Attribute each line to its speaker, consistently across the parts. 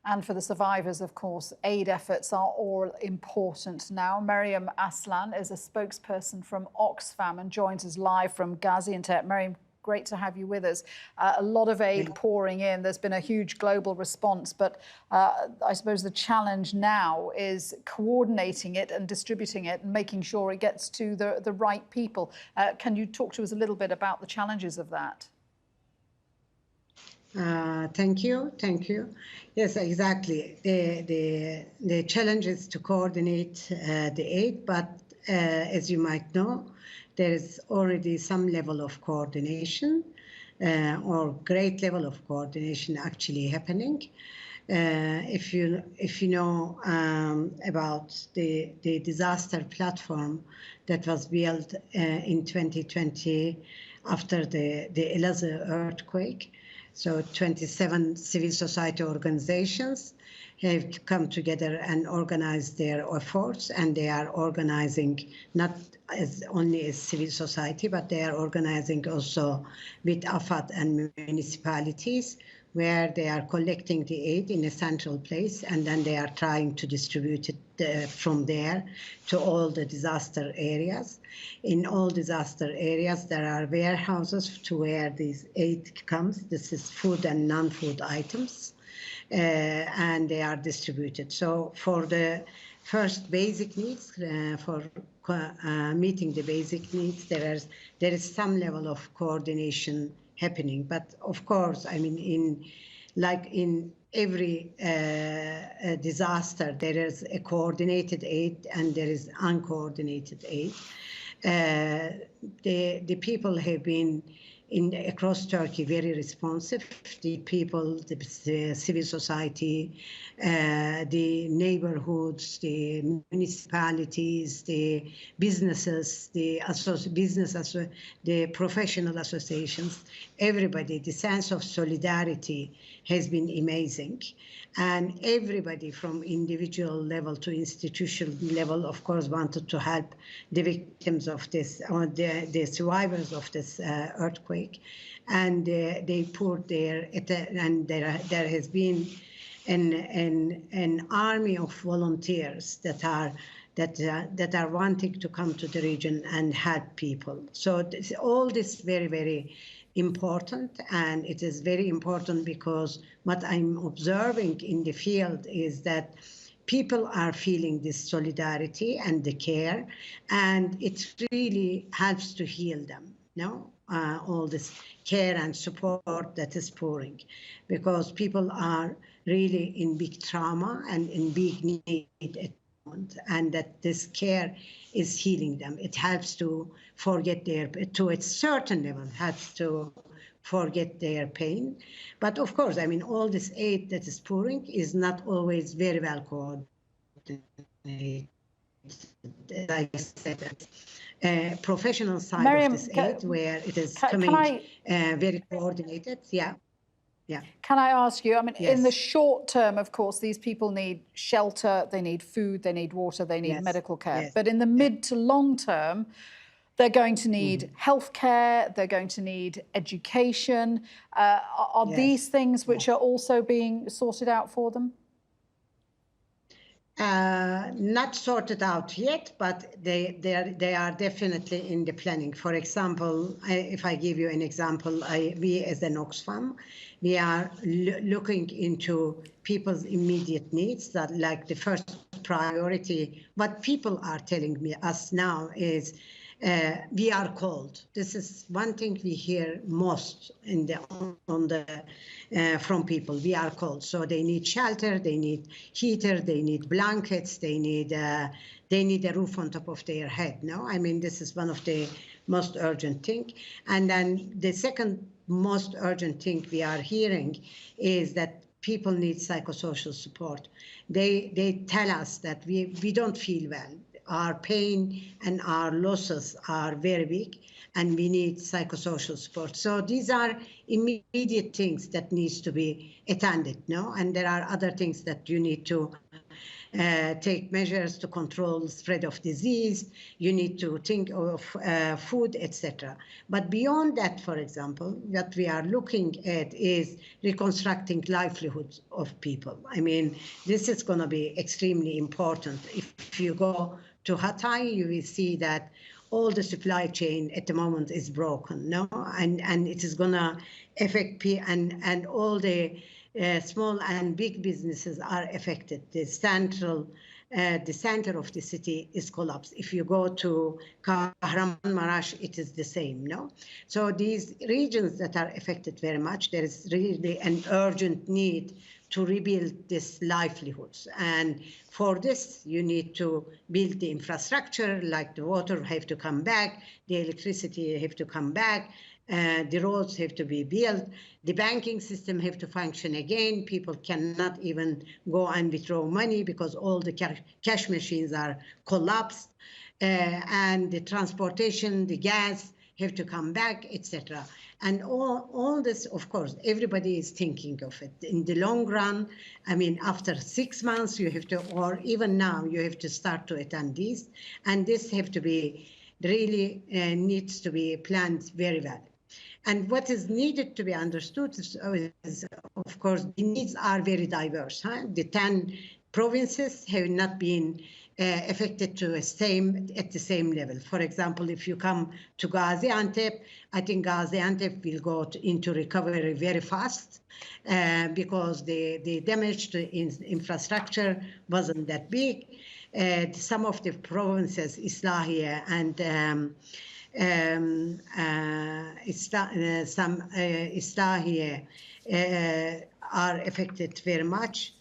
Speaker 1: And for the survivors, of course, aid efforts are all important now. Meryem Aslan is a spokesperson from Oxfam and joins us live from Gaziantep. Meryem, great to have you with us. A lot of aid pouring in. There's been a huge global response, but I suppose the challenge now is coordinating it and distributing it and making sure it gets to the right people. Can you talk to us a little bit about the challenges of that?
Speaker 2: Thank you. Yes, exactly. The challenge is to coordinate the aid, but as you might know, there is already some level of coordination or great level of coordination actually happening. If you know about the disaster platform that was built in 2020 after the Elazığ earthquake. So 27 civil society organizations have come together and organized their efforts, and they are organizing not only as civil society, but they are organizing also with AFAD and municipalities, where they are collecting the aid in a central place, and then they are trying to distribute it from there to all the disaster areas. In all disaster areas, there are warehouses to where this aid comes. This is food and non-food items, and they are distributed. So for the first basic needs, for meeting the basic needs, there is some level of coordination happening. But of course, I mean, in every disaster, there is a coordinated aid and there is uncoordinated aid. The people have been across Turkey very responsive. The people, the civil society, the neighborhoods, the municipalities, the businesses, the professional associations, everybody, the sense of solidarity has been amazing. And everybody from individual level to institutional level, of course, wanted to help the victims of this, or the survivors of this earthquake. And they poured there, and there has been an army of volunteers that are wanting to come to the region and help people. So all this very, very important, and it is very important because what I'm observing in the field is that people are feeling this solidarity and the care, and it really helps to heal them. No, all this care and support that is pouring, because people are really in big trauma and in big need at the moment, and that this care is healing them. It helps to forget to a certain level, helps to forget their pain. But of course, I mean, all this aid that is pouring is not always very well coordinated. Like I said, professional side
Speaker 1: Meryem,
Speaker 2: of this aid, where it is coming very coordinated. Yeah.
Speaker 1: Can I ask you, I mean,
Speaker 2: yes.
Speaker 1: In the short term, of course, these people need shelter, they need food, they need water, they need medical care. But in the mid to long term, they're going to need healthcare, they're going to need education. Are these things which are also being sorted out for them?
Speaker 2: Not sorted out yet, but they are definitely in the planning. For example, if I give you an example, we as an Oxfam, we are looking into people's immediate needs. That, like, the first priority, what people are telling us now is we are cold. This is one thing we hear most from people. We are cold, so they need shelter, they need heater, they need blankets, they need a roof on top of their head. No, I mean, this is one of the most urgent thing. And then the second most urgent thing we are hearing is that people need psychosocial support. They tell us that we don't feel well. Our pain and our losses are very big, and we need psychosocial support. So these are immediate things that needs to be attended, no? And there are other things that you need to take measures to control the spread of disease. You need to think of food, etc. But beyond that, for example, what we are looking at is reconstructing livelihoods of people. I mean, this is going to be extremely important. If you go to Hatay, you will see that all the supply chain at the moment is broken, no? And it is going to affect and all the small and big businesses are affected. The center of the city is collapsed. If you go to Kahramanmaraş, it is the same, no? So these regions that are affected very much, there is really an urgent need to rebuild these livelihoods. And for this, you need to build the infrastructure, like the water have to come back, the electricity have to come back, the roads have to be built, the banking system have to function again. People cannot even go and withdraw money because all the cash machines are collapsed, and the transportation, the gas have to come back, etc. And all this, of course, everybody is thinking of it. In the long run, I mean, after 6 months, you have to, or even now, you have to start to attend these. And this have to be really needs to be planned very well. And what is needed to be understood is, of course, the needs are very diverse. The 10 provinces have not been affected to at the same level. For example, if you come to Gaziantep, I think Gaziantep will go into recovery very fast because the damage to infrastructure wasn't that big. Some of the provinces, Islahiye and Islahiye are affected very much.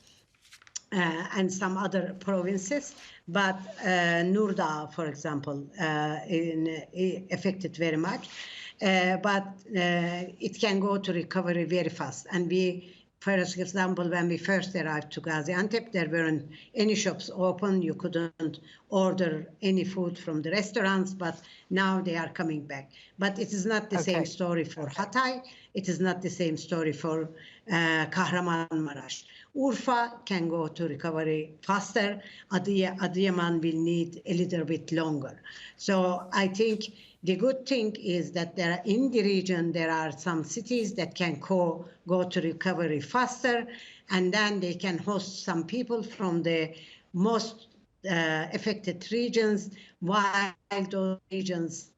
Speaker 2: And some other provinces, but Nurda, for example, affected very much. But it can go to recovery very fast. And we, for example, when we first arrived to Gaziantep, there weren't any shops open. You couldn't order any food from the restaurants, but now they are coming back. But it is not the same story for Hatay. It is not the same story for Kahramanmaraş. Urfa can go to recovery faster. Adıyaman will need a little bit longer. So I think the good thing is that in the region, there are some cities that can go to recovery faster, and then they can host some people from the most affected regions, while those regions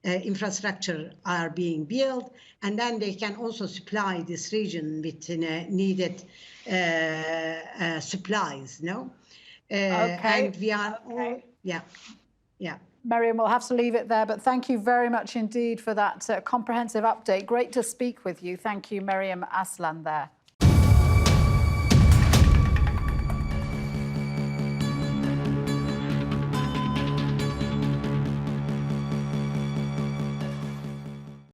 Speaker 2: infrastructure are being built, and then they can also supply this region with needed supplies, no? And we are all, yeah.
Speaker 1: Meryem, we'll have to leave it there, but thank you very much indeed for that comprehensive update. Great to speak with you. Thank you, Meryem Aslan there.